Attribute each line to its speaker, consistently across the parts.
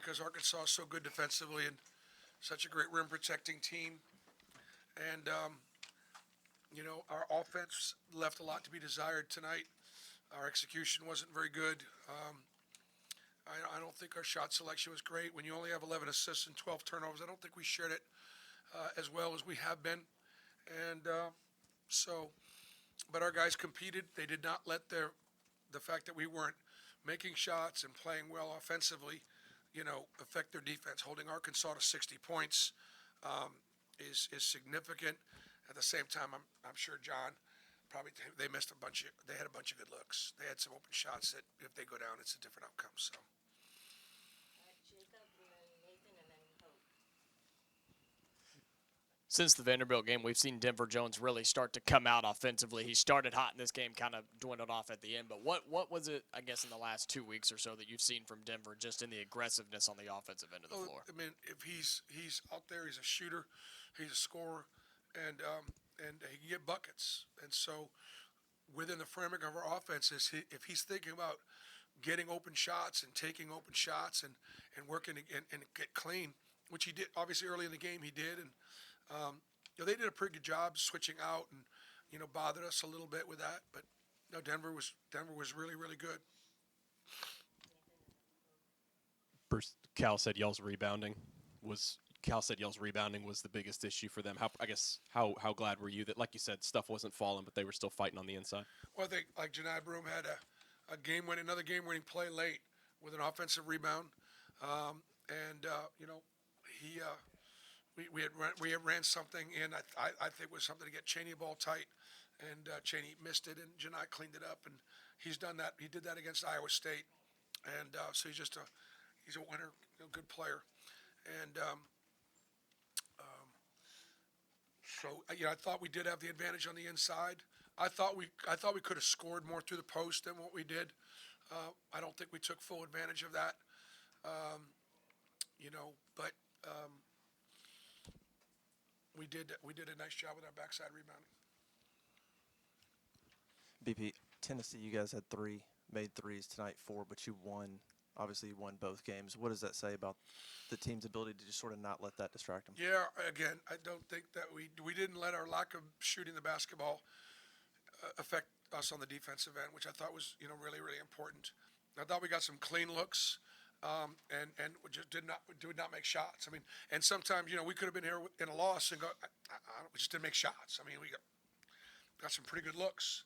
Speaker 1: because Arkansas is so good defensively and such a great rim protecting team. And, our offense left a lot to be desired tonight. Our execution wasn't very good. I don't think our shot selection was great. When you only have 11 assists and 12 turnovers, I don't think we shared it as well as we have been. And so, but our guys competed. They did not let the fact that we weren't making shots and playing well offensively, affect their defense. Holding Arkansas to 60 points is significant. At the same time, I'm sure John probably they missed a bunch of. They had a bunch of good looks. They had some open shots that if they go down, it's a different outcome. So.
Speaker 2: Jacob, and then Nathan, and then Hope.
Speaker 3: Since the Vanderbilt game, we've seen Denver Jones really start to come out offensively. He started hot in this game, kind of dwindled off at the end. But what was it, I guess, in the last 2 weeks or so that you've seen from Denver just in the aggressiveness on the offensive end of the floor?
Speaker 1: I mean, if he's out there, he's a shooter, he's a scorer, and he can get buckets. And so within the framework of our offense, if he's thinking about getting open shots and taking open shots and working and get clean, which he did, obviously early in the game he did, and they did a pretty good job switching out and bothered us a little bit with that. But Denver was really really good.
Speaker 4: Bruce, Cal said y'all's rebounding was the biggest issue for them. How glad were you that, like you said, stuff wasn't falling, but they were still fighting on the inside?
Speaker 1: Well, I think like Janai Broom had another game-winning play late with an offensive rebound, he. We had ran something in. I think it was something to get Cheney ball tight, and Cheney missed it, and Janai cleaned it up, and he's done that. He did that against Iowa State, and so he's a winner, good player, and I thought we did have the advantage on the inside. I thought we could have scored more through the post than what we did. I don't think we took full advantage of that, but. We did a nice job with our backside rebounding.
Speaker 5: BP, Tennessee, you guys had made threes tonight, 4, but you won. Obviously, you won both games. What does that say about the team's ability to just sort of not let that distract them?
Speaker 1: Yeah, again, I don't think that we didn't let our lack of shooting the basketball affect us on the defensive end, which I thought was really really important. I thought we got some clean looks. And we just did not make shots. I mean, and sometimes we could have been here in a loss and we just didn't make shots. I mean, we got some pretty good looks.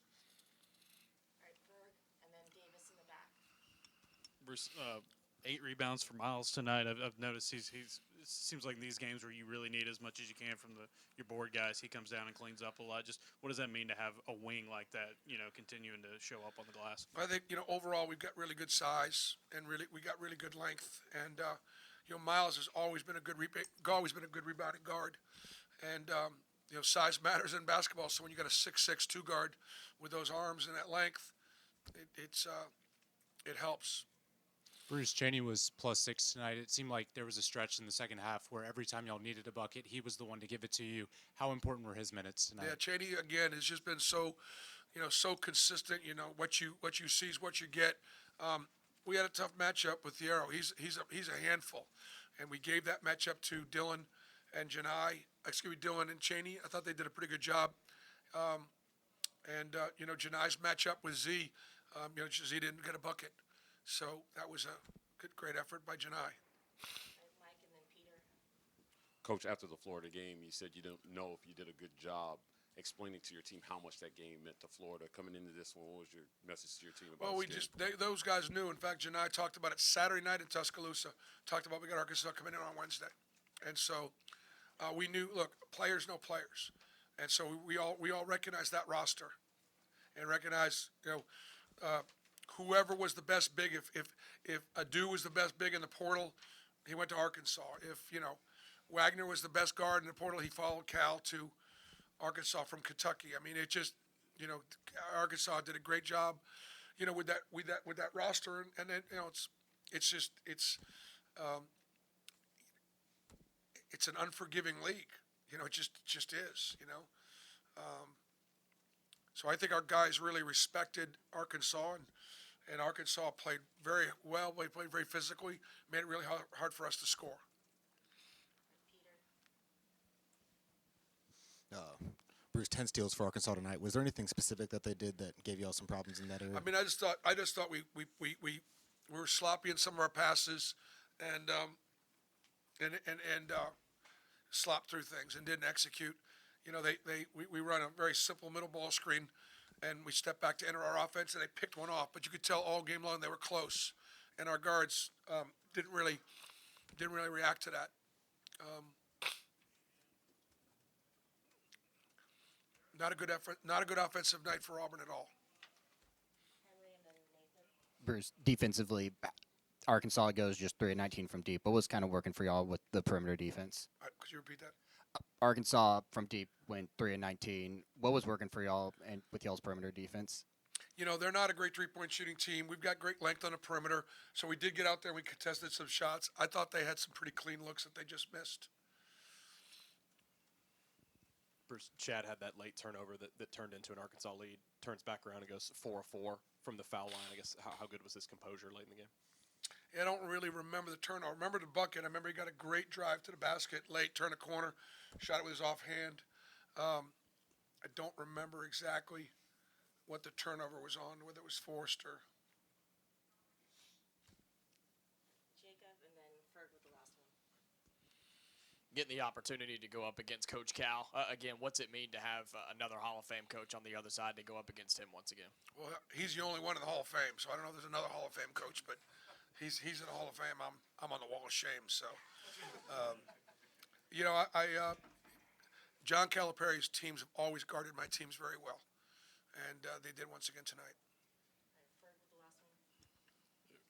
Speaker 2: All right, Berg, and then Davis in the back.
Speaker 6: Bruce, 8 rebounds for Miles tonight. I've noticed it seems like in these games where you really need as much as you can from your board guys, he comes down and cleans up a lot. Just what does that mean to have a wing like that, continuing to show up on the glass?
Speaker 1: I think overall we've got really good size and we got really good length, and Miles has always been a good rebounding guard, and size matters in basketball. So when you got a 6'6" 2 guard with those arms and that length, it helps.
Speaker 7: Bruce, Cheney was +6 tonight. It seemed like there was a stretch in the second half where every time y'all needed a bucket, he was the one to give it to you. How important were his minutes tonight?
Speaker 1: Yeah, Cheney again has just been so consistent. What you see is what you get. We had a tough matchup with Thiero. He's a handful, and we gave that matchup to Dylan and Dylan and Cheney. I thought they did a pretty good job. Janai's matchup with Z, Z didn't get a bucket. So that was a great effort by Janai.
Speaker 2: Mike, and then Peter.
Speaker 8: Coach, after the Florida game, you said you don't know if you did a good job explaining to your team how much that game meant to Florida. Coming into this one, what was your message to your team about
Speaker 1: those guys knew. In fact, Janai talked about it Saturday night in Tuscaloosa. Talked about we got Arkansas coming in on Wednesday. And so we knew, look, players know players. And so we all recognize that roster and recognize, whoever was the best big, if Adu was the best big in the portal, he went to Arkansas. If, Wagner was the best guard in the portal, he followed Cal to Arkansas from Kentucky. I mean, it just, Arkansas did a great job, with that roster. And then, it's an unforgiving league. It just is, So I think our guys really respected Arkansas, And Arkansas played very well. They played very physically, made it really hard for us to score.
Speaker 2: Peter.
Speaker 9: Bruce, 10 steals for Arkansas tonight. Was there anything specific that they did that gave you all some problems in that area?
Speaker 1: I mean, I just thought we were sloppy in some of our passes, and slopped through things and didn't execute. You know, we run a very simple middle ball screen, and we stepped back to enter our offense, and they picked one off. But you could tell all game long they were close, and our guards didn't really react to that. Not a good effort. Not a good offensive night for Auburn at all.
Speaker 2: Henry and then Nathan.
Speaker 10: Bruce, defensively, Arkansas goes just 3 of 19 from deep. What was kind of working for y'all with the perimeter defense?
Speaker 1: Could you repeat that?
Speaker 10: Arkansas from deep went 3 of 19. What was working for y'all and with y'all's perimeter defense?
Speaker 1: You know, they're not a great three-point shooting team. We've got great length on the perimeter, so we did get out there and we contested some shots. I thought they had some pretty clean looks that they just missed.
Speaker 4: Bruce, Chad had that late turnover that turned into an Arkansas lead. Turns back around and goes 4 of 4 from the foul line. I guess how good was his composure late in the game?
Speaker 1: I don't really remember the turn. I remember the bucket. I remember he got a great drive to the basket late, turned a corner, shot it with his offhand. I don't remember exactly what the turnover was on, whether it was forced or.
Speaker 2: Jacob and then Ferg with the last one.
Speaker 3: Getting the opportunity to go up against Coach Cal. Again, what's it mean to have another Hall of Fame coach on the other side to go up against him once again?
Speaker 1: Well, he's the only one in the Hall of Fame, so I don't know if there's another Hall of Fame coach, but he's in the Hall of Fame. I'm on the Wall of Shame. So, you know, John Calipari's teams have always guarded my teams very well, and they did once again tonight.
Speaker 2: Ferg with the last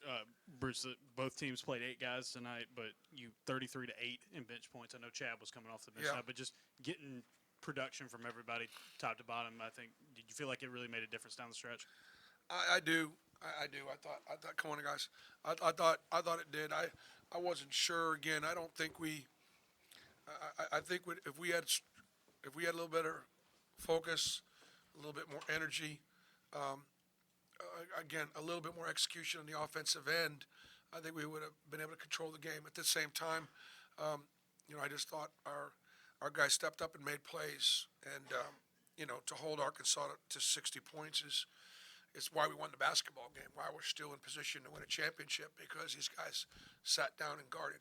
Speaker 2: one.
Speaker 6: Bruce, both teams played 8 guys tonight, but you 33 to 8 in bench points. I know Chad was coming off the bench
Speaker 1: Yeah.
Speaker 6: tonight, but just getting production from everybody top to bottom. I think, did you feel like it really made a difference down the stretch?
Speaker 1: I do. I do. I thought. Come on, guys. I thought it did. I wasn't sure. Again, I don't think we. I think if we had a little better focus, a little bit more energy, again, a little bit more execution on the offensive end, I think we would have been able to control the game. At the same time, you know, I just thought our guys stepped up and made plays, and you know, to hold Arkansas to 60 points is why we won the basketball game, why we're still in position to win a championship, because these guys sat down and guarded.